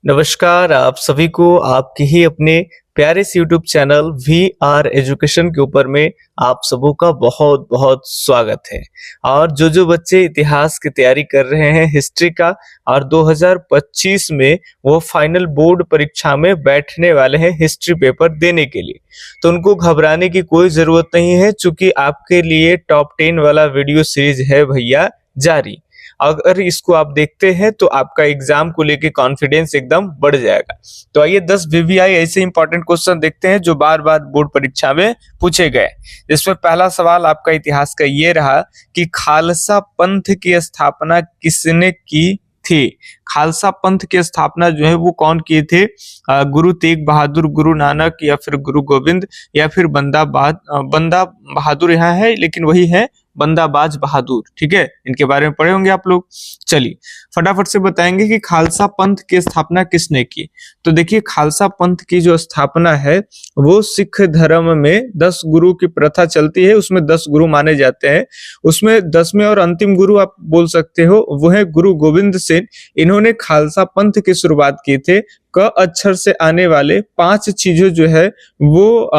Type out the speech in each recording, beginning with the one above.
नमस्कार आप सभी को आपके ही अपने प्यारे से YouTube channel We Are Education के ऊपर में आप सबों का बहुत बहुत स्वागत है। और जो बच्चे इतिहास की तैयारी कर रहे हैं हिस्ट्री का और 2025 में वो फाइनल बोर्ड परीक्षा में बैठने वाले हैं हिस्ट्री पेपर देने के लिए, तो उनको घबराने की कोई जरूरत नहीं है, चूंकि आपके लिए टॉप 10 वाला वीडियो सीरीज है भैया जारी। अगर इसको आप देखते हैं तो आपका एग्जाम को लेके कॉन्फिडेंस एकदम बढ़ जाएगा। तो आइए 10 वीवीआई ऐसे इंपॉर्टेंट क्वेश्चन देखते हैं जो बार बार बोर्ड परीक्षा में पूछे गए। इसमें पहला सवाल आपका इतिहास का ये रहा कि खालसा पंथ की स्थापना किसने की थी। खालसा पंथ की स्थापना जो है वो कौन किए थे? गुरु तेग बहादुर, गुरु नानक, या फिर गुरु गोविंद, या फिर बंदा बहादुर यहाँ है लेकिन वही है बंदाबाज बहादुर। ठीक है, इनके बारे में पढ़े होंगे आप लोग। चलिए फटाफट से बताएंगे कि खालसा पंथ की स्थापना किसने की। तो देखिए खालसा पंथ की जो स्थापना है वो सिख धर्म में 10 गुरु की प्रथा चलती है, उसमें 10 गुरु माने जाते हैं। उसमें 10वें और अंतिम गुरु आप बोल सकते हो वो है गुरु गोविंद सिंह। इन्होंने खालसा पंथ की शुरुआत की थे। क अक्षर से आने वाले 5 चीजें जो है वो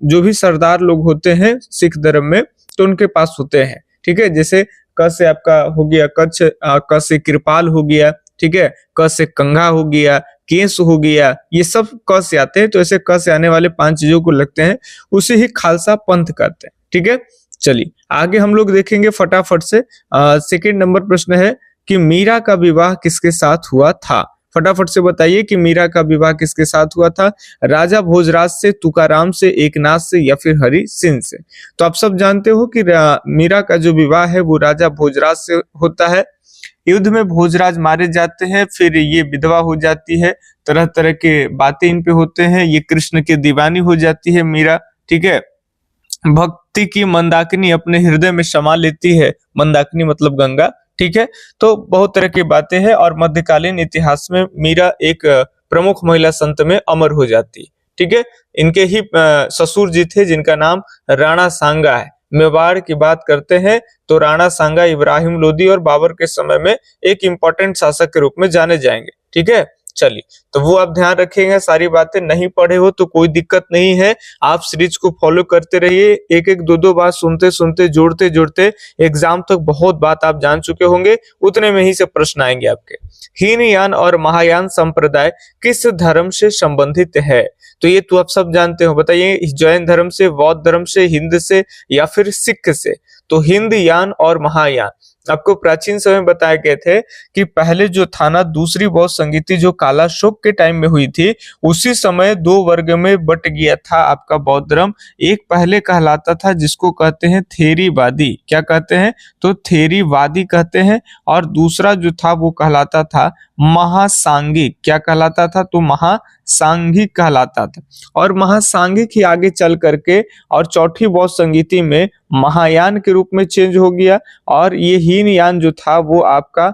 जो भी सरदार लोग होते हैं सिख धर्म में तो उनके पास होते हैं। ठीक है, जैसे क से आपका हो गया कच्छ, क से कृपाल हो गया, ठीक है, क से कंघा हो गया, केस हो गया, ये सब क से आते हैं। तो ऐसे क से आने वाले 5 चीजों को लगते हैं, उसे ही खालसा पंथ कहते हैं। ठीक है, चलिए आगे हम लोग देखेंगे फटाफट से। सेकंड नंबर प्रश्न है कि मीरा का विवाह किसके साथ हुआ था। फटाफट से बताइए कि मीरा का विवाह किसके साथ हुआ था। राजा भोजराज से, तुकाराम से, एकनाथ से, या फिर हरि सिंह से। तो आप सब जानते हो कि मीरा का जो विवाह है वो राजा भोजराज से होता है। युद्ध में भोजराज मारे जाते हैं, फिर ये विधवा हो जाती है, तरह तरह के बातें इन पे होते हैं, ये कृष्ण की दीवानी हो जाती है मीरा। ठीक है, भक्ति की मंदाकिनी अपने हृदय में समा लेती है, मंदाकिनी मतलब गंगा। ठीक है, तो बहुत तरह की बातें हैं और मध्यकालीन इतिहास में मीरा एक प्रमुख महिला संत में अमर हो जाती। ठीक है, इनके ही ससुर जी थे जिनका नाम राणा सांगा है। मेवाड़ की बात करते हैं तो राणा सांगा इब्राहिम लोदी और बाबर के समय में एक इंपॉर्टेंट शासक के रूप में जाने जाएंगे। ठीक है, चलिए तो वो आप ध्यान रखेंगे, सारी बातें नहीं पढ़े हो तो कोई दिक्कत नहीं है, आप सीरीज को फॉलो करते रहिए। एक एक दो बात सुनते सुनते जोड़ते जोड़ते एग्जाम तक बहुत बात आप जान चुके होंगे, उतने में ही से प्रश्न आएंगे आपके। हीनयान और महायान संप्रदाय किस धर्म से संबंधित है। तो ये तो आप सब जानते हो, बताइए जैन धर्म से, बौद्ध धर्म से, हिंद से, या फिर सिख से। तो हिंद यान और महायान आपको प्राचीन समय बताए गए थे कि पहले जो था ना दूसरी बौद्ध संगीति जो कालाशोक के टाइम में हुई थी, उसी समय 2 वर्ग में बट गया था आपका बौद्ध धर्म। एक पहले कहलाता था जिसको कहते हैं थेरीवादी, क्या कहते हैं तो थेरीवादी कहते हैं, और दूसरा जो था वो कहलाता था महासांगिक, क्या कहलाता था तो महासांगिक कहलाता था। और महासांगिक ही आगे चल करके और चौथी बौद्ध संगीति में महायान के रूप में चेंज हो गया, और ये हीनयान जो था वो आपका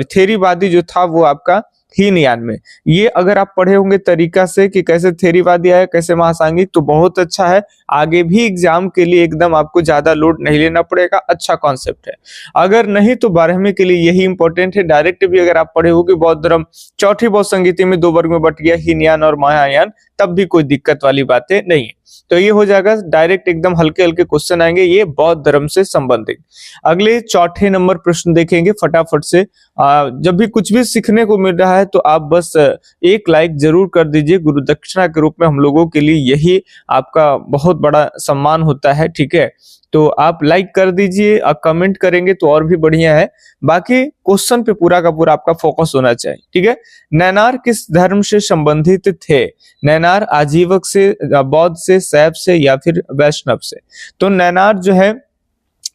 थेरीवादी जो था वो आपका हीनयान में। ये अगर आप पढ़े होंगे तरीका से कि कैसे थेरीवादी आया, कैसे महासांगिक, तो बहुत अच्छा है। आगे भी एग्जाम के लिए एकदम आपको ज्यादा लोड नहीं लेना पड़ेगा, अच्छा कॉन्सेप्ट है। अगर नहीं तो 12वीं के लिए यही इंपॉर्टेंट है। डायरेक्ट भी अगर आप पढ़े हो कि बौद्ध धर्म चौथी बौद्ध संगीति में 2 वर्ग में बट गया, हीनयान और महायान, तब भी कोई दिक्कत वाली बातें नहीं है। तो ये हो जाएगा डायरेक्ट, एकदम हल्के हल्के क्वेश्चन आएंगे ये बौद्ध धर्म से संबंधित। अगले चौथे नंबर प्रश्न देखेंगे फटाफट से। जब भी कुछ भी सीखने को मिल रहा है तो आप बस एक लाइक जरूर कर दीजिए, गुरु दक्षिणा के रूप में हम लोगों के लिए यही आपका बहुत बड़ा सम्मान होता है। ठीक है, तो आप लाइक कर दीजिए, आप कमेंट करेंगे तो और भी बढ़िया है। बाकी क्वेश्चन पे पूरा का पूरा आपका फोकस होना चाहिए। ठीक है, नैनार किस धर्म से संबंधित थे। नैनार आजीवक से, बौद्ध से, शैव से, या फिर वैष्णव से। तो नैनार जो है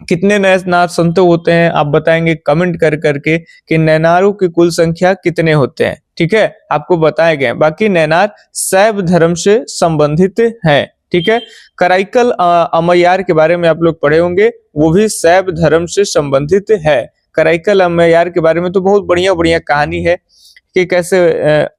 कितने नैनार संत होते हैं आप बताएंगे कमेंट कर करके कि नैनारों की कुल संख्या कितने होते हैं। ठीक है, आपको बताए गए। बाकी नैनार शैव धर्म से संबंधित है। ठीक है, कराईकल अमैयार के बारे में आप लोग पढ़े होंगे, वो भी शैव धर्म से संबंधित है। कराईकल अमैयार के बारे में तो बहुत बढ़िया बढ़िया कहानी है कि कैसे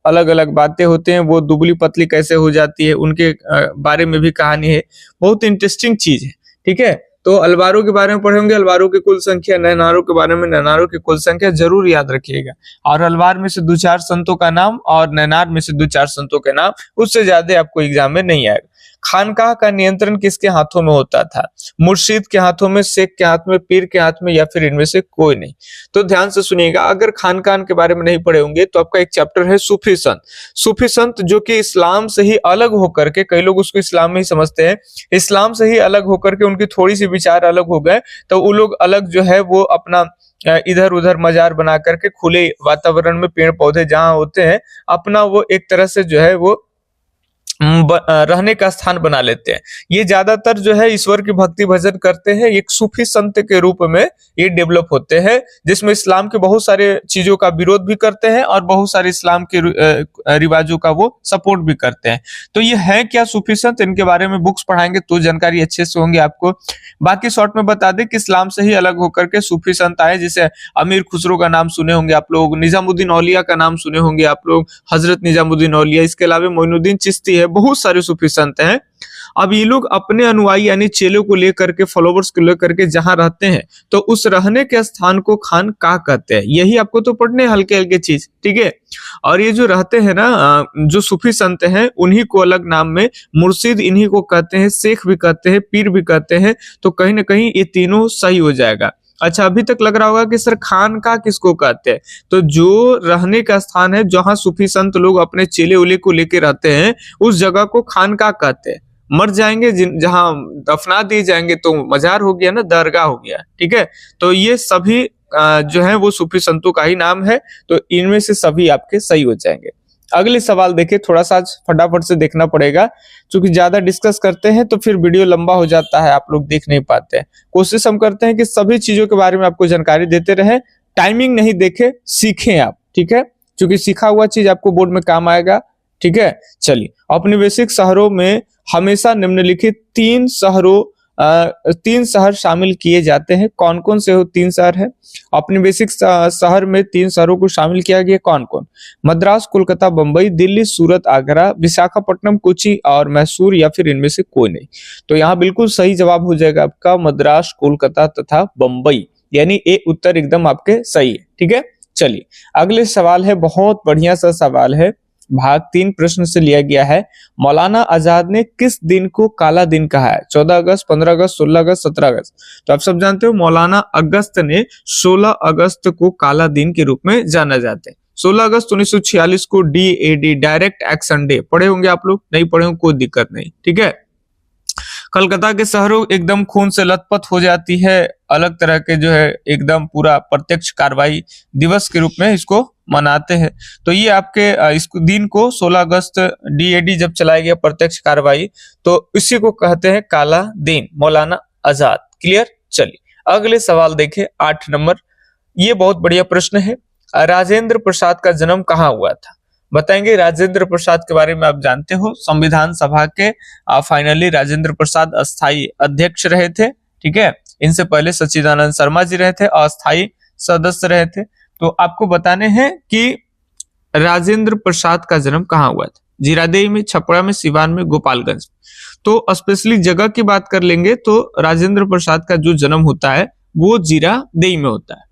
अलग अलग बातें होते हैं, वो दुबली पतली कैसे हो जाती है, उनके बारे में भी कहानी है, बहुत इंटरेस्टिंग चीज है। ठीक है, तो अलवारों के बारे में पढ़ेंगे, अलवारों की कुल संख्या, नैनारों के बारे में नैनारों की कुल संख्या जरूर याद रखिएगा। और अलवार में से 2-4 संतों का नाम और नैनार में से 2-4 संतों के नाम, उससे ज्यादा आपको एग्जाम में नहीं आएगा। खानकाह का नियंत्रण किसके हाथों में होता था? मुर्शिद के हाथों में, शेख के हाथ में, पीर के हाथ में, या फिर इनमें से कोई नहीं? तो ध्यान से सुनिएगा, अगर खानकाह के बारे में नहीं पढ़े होंगे तो आपका एक चैप्टर है सूफी संत। सूफी संत जो कि इस्लाम से ही अलग होकर के, कई लोग उसको इस्लाम में ही समझते हैं, इस्लाम से ही अलग होकर के उनकी थोड़ी सी विचार अलग हो गए, तो वो लोग अलग जो है वो अपना इधर उधर मजार बना करके खुले वातावरण में पेड़ पौधे जहां होते हैं, अपना वो एक तरह से जो है वो रहने का स्थान बना लेते हैं। ये ज्यादातर जो है ईश्वर की भक्ति भजन करते हैं, एक सूफी संत के रूप में ये डेवलप होते हैं, जिसमें इस्लाम के बहुत सारे चीजों का विरोध भी करते हैं और बहुत सारे इस्लाम के रिवाजों का वो सपोर्ट भी करते हैं। तो ये है क्या सूफी संत, इनके बारे में बुक्स पढ़ाएंगे तो जानकारी अच्छे से होंगे आपको। बाकी शॉर्ट में बता दें कि इस्लाम से ही अलग होकर के सूफी संत आए, जैसे अमीर खुसरो का नाम सुने होंगे आप लोग, निजामुद्दीन औलिया का नाम सुने होंगे आप लोग, हजरत निजामुद्दीन औलिया, इसके अलावा मोइनुद्दीन चिश्ती है, बहुत सारे सूफी संत हैं। अब ये लोग अपने अनुयायी यानी चेलों को लेकर के, फॉलोवर्स को लेकर के जहां रहते हैं, तो उस रहने के स्थान को खानकाह कहते हैं। यही आपको तो पढ़ने हल्के हल्के चीज, ठीक है। और ये जो रहते हैं ना, जो सूफी संत हैं, उन्हीं को अलग नाम में मुर्शिद इन्हीं को कहते हैं, शेख भी कहते हैं, पीर भी कहते हैं। तो कहीं ना कहीं ये तीनों सही हो जाएगा। अच्छा, अभी तक लग रहा होगा कि सर खानकाह किसको कहते हैं? तो जो रहने का स्थान है, जहां सूफी संत लोग अपने चेले उले को लेके रहते हैं, उस जगह को खानकाह कहते हैं। मर जाएंगे जहां दफना दिए जाएंगे तो मजार हो गया ना, दरगाह हो गया, ठीक है। तो ये सभी जो है वो सूफी संतों का ही नाम है, तो इनमें से सभी आपके सही हो जाएंगे। अगले सवाल देखिए, थोड़ा सा फटाफट से देखना पड़ेगा, क्योंकि ज्यादा डिस्कस करते हैं तो फिर वीडियो लंबा हो जाता है, आप लोग देख नहीं पाते हैं। कोशिश हम करते हैं कि सभी चीजों के बारे में आपको जानकारी देते रहे, टाइमिंग नहीं देखे, सीखें आप, ठीक है, क्योंकि सीखा हुआ चीज आपको बोर्ड में काम आएगा, ठीक है। चलिए, औपनिवेशिक शहरों में हमेशा निम्नलिखित 3 शहर शामिल किए जाते हैं। कौन कौन से 3 शहर है? औपनिवेशिक शहर में 3 शहरों को शामिल किया गया, कौन कौन? मद्रास, कोलकाता, बंबई, दिल्ली, सूरत, आगरा, विशाखापट्टनम, कोची और मैसूर, या फिर इनमें से कोई नहीं? तो यहाँ बिल्कुल सही जवाब हो जाएगा आपका मद्रास, कोलकाता तथा बंबई, यानी ए उत्तर एकदम आपके सही है, ठीक है। चलिए, अगले सवाल है, बहुत बढ़िया सा सवाल है, भाग 3 प्रश्न से लिया गया है। मौलाना आजाद ने किस दिन को काला दिन कहा है? 14 अगस्त, 15 अगस्त, 16 अगस्त, 17 अगस्त? तो आप सब जानते हो मौलाना अगस्त ने 16 अगस्त को काला दिन के रूप में जाना जाता है। 16 अगस्त 1946 को DAD, डायरेक्ट एक्शन डे, पढ़े होंगे आप लोग, नहीं पढ़े होंगे कोई दिक्कत नहीं, ठीक है। कलकत्ता के शहरों एकदम खून से लथपथ हो जाती है, अलग तरह के जो है एकदम पूरा प्रत्यक्ष कार्रवाई दिवस के रूप में इसको मनाते हैं। तो ये आपके इस दिन को 16 अगस्त DAD जब चलाया गया प्रत्यक्ष कार्रवाई, तो इसी को कहते हैं काला दिन, मौलाना आजाद। क्लियर? चलिए, अगले सवाल देखें, 8 नंबर। ये बहुत बढ़िया प्रश्न है, राजेंद्र प्रसाद का जन्म कहाँ हुआ था? बताएंगे। राजेंद्र प्रसाद के बारे में आप जानते हो, संविधान सभा के फाइनली राजेंद्र प्रसाद अस्थायी अध्यक्ष रहे थे, ठीक है। इनसे पहले सच्चिदानंद शर्मा जी रहे थे, अस्थायी सदस्य रहे थे। तो आपको बताने हैं कि राजेंद्र प्रसाद का जन्म कहाँ हुआ था? जीरादेई में, छपरा में, सिवान में, गोपालगंज। तो स्पेशली जगह की बात कर लेंगे तो राजेंद्र प्रसाद का जो जन्म होता है वो जीरादेई में होता है।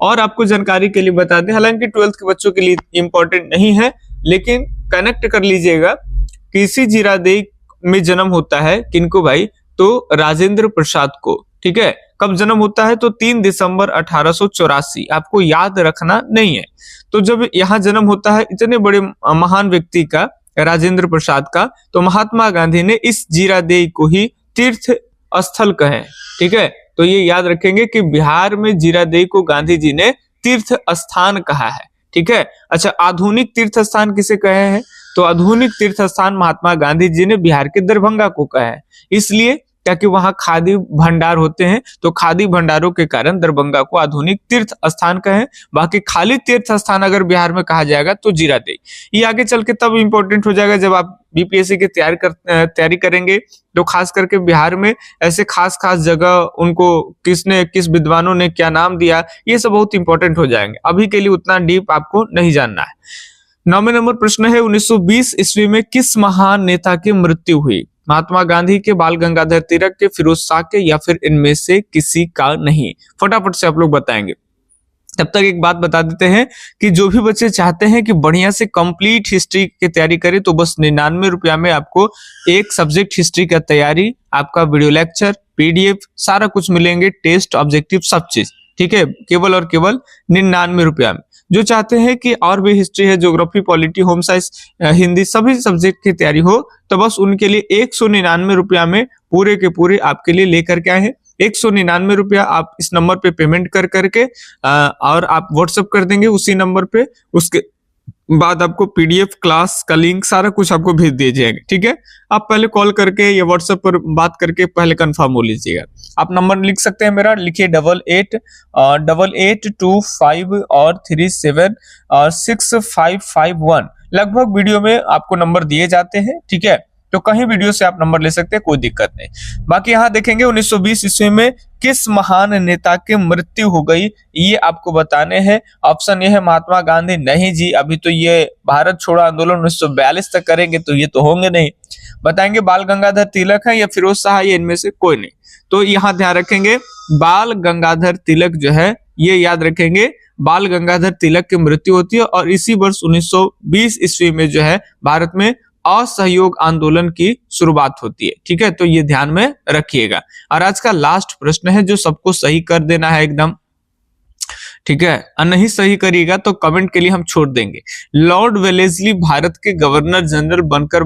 और आपको जानकारी के लिए बता दें, हालांकि 12th के बच्चों के लिए इंपॉर्टेंट नहीं है, लेकिन कनेक्ट कर लीजिएगा कि इसी जीरादेई में जन्म होता है किनको भाई? तो राजेंद्र प्रसाद को, ठीक है। कब जन्म होता है? तो 3 दिसंबर 1884, आपको याद रखना नहीं है। तो जब यहाँ जन्म होता है इतने बड़े महान व्यक्ति का, राजेंद्र प्रसाद का, तो महात्मा गांधी ने इस जीरादेई को ही तीर्थ स्थल कहे, ठीक है। तो ये याद रखेंगे कि बिहार में जीरादेई को गांधी जी ने तीर्थ स्थान कहा है, ठीक है। अच्छा, आधुनिक तीर्थ स्थान किसे कहे हैं? तो आधुनिक तीर्थ स्थान महात्मा गांधी जी ने बिहार के दरभंगा को कहा है, इसलिए ताकि वहां खादी भंडार होते हैं, तो खादी भंडारों के कारण दरभंगा को आधुनिक तीर्थ स्थान कहे। बाकी खाली तीर्थ स्थान अगर बिहार में कहा जाएगा तो जीरादेई। ये आगे चल के तब इंपॉर्टेंट हो जाएगा जब आप BPSC की तैयारी करेंगे, तो खास करके बिहार में ऐसे खास जगह उनको किस विद्वानों ने क्या नाम दिया, ये सब बहुत इंपॉर्टेंट हो जाएंगे। अभी के लिए उतना डीप आपको नहीं जानना है। 9वें नंबर प्रश्न है, 1920 ईस्वी में किस महान नेता की मृत्यु हुई? महात्मा गांधी के, बाल गंगाधर तिलक के, फिरोज शाह के, या फिर इनमें से किसी का नहीं? फटाफट से आप लोग बताएंगे। तब तक एक बात बता देते हैं कि जो भी बच्चे चाहते हैं कि बढ़िया से कंप्लीट हिस्ट्री की तैयारी करें तो बस 99 रुपया में आपको एक सब्जेक्ट हिस्ट्री का तैयारी, आपका वीडियो लेक्चर, पीडीएफ सारा कुछ मिलेंगे, टेस्ट, ऑब्जेक्टिव सब चीज, ठीक है, केवल और केवल 99 रुपया में। जो चाहते हैं कि और भी हिस्ट्री है, geography, polity, home science, Hindi, सभी सब्जेक्ट की तैयारी हो तो बस उनके लिए 199 रुपया में पूरे के पूरे आपके लिए लेकर के आए हैं। 199 रुपया आप इस नंबर पे पेमेंट कर करके और आप व्हाट्सएप कर देंगे उसी नंबर पे। उसके बाद आपको पीडीएफ, क्लास का लिंक सारा कुछ आपको भेज दिए जाएंगे, ठीक है। आप पहले कॉल करके या व्हाट्सएप पर बात करके पहले कंफर्म हो लीजिएगा। आप नंबर लिख सकते हैं मेरा, लिखिए 888825 और 37 और 6551। लगभग वीडियो में आपको नंबर दिए जाते हैं, ठीक है, तो कहीं वीडियो से आप नंबर ले सकते हैं, कोई दिक्कत नहीं। बाकी यहाँ देखेंगे 1920 ईस्वी में किस महान नेता की मृत्यु हो गई, ये आपको बताने हैं। ऑप्शन ये है महात्मा गांधी, नहीं जी, अभी तो ये भारत छोड़ो आंदोलन 1942 तक करेंगे तो ये तो होंगे नहीं। बताएंगे बाल गंगाधर तिलक है या फिरोज शाह, ये इनमें से कोई नहीं। तो यहाँ ध्यान रखेंगे बाल गंगाधर तिलक जो है, ये याद रखेंगे, बाल गंगाधर तिलक की मृत्यु होती है और इसी वर्ष 1920 ईस्वी में जो है भारत में असहयोग आंदोलन की शुरुआत होती है, ठीक है, तो ये ध्यान में रखिएगा। और आज का लास्ट प्रश्न है जो सबको सही कर देना है एकदम, ठीक है, और नहीं सही करिएगा तो कमेंट के लिए हम छोड़ देंगे। लॉर्ड वेलेस्ली भारत के गवर्नर जनरल बनकर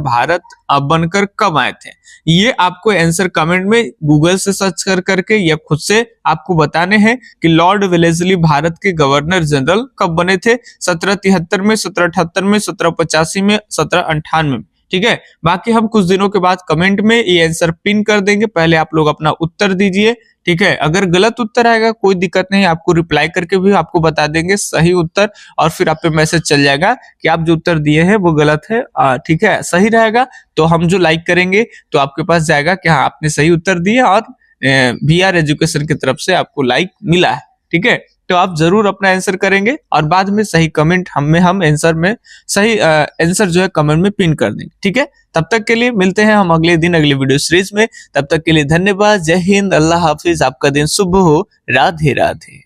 कब आए थे? ये आपको आंसर कमेंट में गूगल से सर्च कर करके या खुद से आपको बताने हैं कि लॉर्ड वेलेस्ली भारत के गवर्नर जनरल कब बने थे। 1773 में, 1778 में, 1785 में, 1798 में, ठीक है। बाकी हम कुछ दिनों के बाद कमेंट में ये आंसर पिन कर देंगे, पहले आप लोग अपना उत्तर दीजिए, ठीक है। अगर गलत उत्तर आएगा कोई दिक्कत नहीं, आपको रिप्लाई करके भी आपको बता देंगे सही उत्तर, और फिर आप पे मैसेज चल जाएगा कि आप जो उत्तर दिए हैं वो गलत है, ठीक है। सही रहेगा तो हम जो लाइक करेंगे तो आपके पास जाएगा कि हाँ आपने सही उत्तर दिया और VR एजुकेशन की तरफ से आपको लाइक मिला है, ठीक है। तो आप जरूर अपना आंसर करेंगे और बाद में सही कमेंट हम आंसर में सही आंसर जो है कमेंट में पिन कर देंगे, ठीक है। तब तक के लिए मिलते हैं हम अगले दिन अगले वीडियो सीरीज में। तब तक के लिए धन्यवाद, जय हिंद, अल्लाह हाफिज, आपका दिन शुभ हो, राधे राधे।